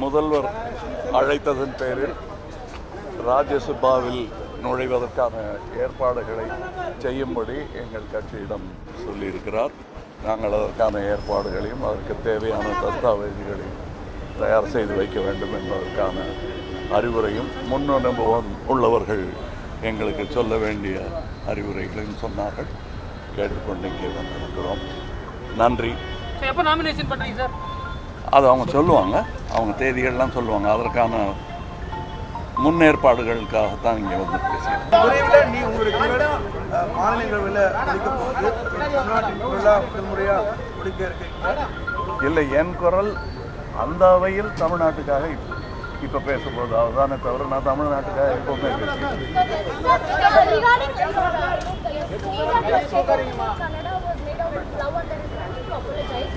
முதல்வர் அழைத்ததன் பேரில் ராஜ்யசபாவில் நுழைவதற்கான ஏற்பாடுகளை செய்யும்படி எங்கள் கட்சியிடம் சொல்லியிருக்கிறார். நாங்கள் அதற்கான ஏற்பாடுகளையும் அதற்கு தேவையான தஸ்தாவேஜுகளையும் தயார் செய்து வைக்க வேண்டும் என்பதற்கான அறிவுரையும் முன் அனுபவம் உள்ளவர்கள் எங்களுக்கு சொல்ல வேண்டிய அறிவுரைகளையும் சொன்னார்கள். கேட்டுக்கொண்டு இங்கே வந்திருக்கிறோம். நன்றி. எப்போ நாமினேஷன் பண்ணுறீங்க சார்? அது அவங்க சொல்லுவாங்க, அவங்க தேதிகள்லாம் சொல்லுவாங்க. அதற்கான முன்னேற்பாடுகளுக்காகத்தான் இங்கே வந்து பேசியிருக்கேன். விரைவில் நீ உங்களுக்கு மாநிலங்களவையில் இல்லை, என் குரல் அந்த அவையில் தமிழ்நாட்டுக்காக இப்போ பேசும்போது அதுதானே தவிர நான் தமிழ்நாட்டுக்காக எப்பவுமே பேசுகிறேன்.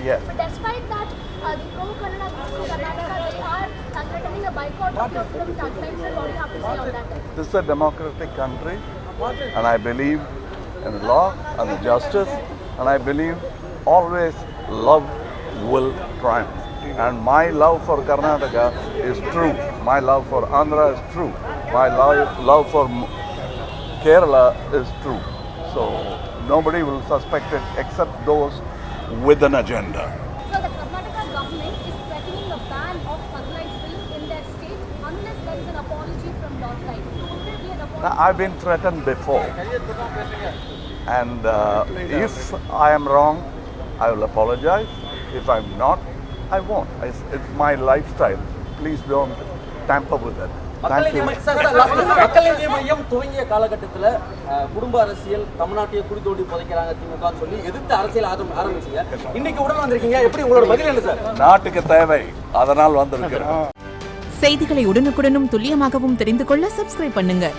Yes. But despite that, the pro-Kannada groups in Karnataka, they are threatening a boycott of your film taglines. What do you have to say on that? This is a democratic country, and I believe in law and justice, and I believe always love will triumph. And my love for Karnataka is true. My love for Andhra is true. My love for Kerala is true. So nobody will suspect it except those with an agenda. So the Karnataka government is threatening a ban of Karnataka film in their state unless there is an apology from your side. Would there be an apology? Now, I've been threatened before, and if I am wrong, I will apologize. If I'm not, I won't. It's my lifestyle. Please don't tamper with it. Thank you. மக்கள் நீதி மையம் துவங்கிய காலகட்டத்தில் குடும்ப அரசியல் தமிழ்நாட்டையே குடி தோண்டி புதைக்கிறாங்க திமுக சொல்லி எதிர்த்து அரசியல் ஆரம்பிச்சீங்க. இன்னைக்கு உடனே வந்திருக்கீங்க, எப்படி உங்களோட பதில் என்ன சார்? நாட்டுக்கு தேவை, அதனால் வந்திருக்கிறேன். செய்திகளை உடனுக்குடனும் துல்லியமாகவும் தெரிந்து கொள்ள சப்ஸ்கிரைப் பண்ணுங்க.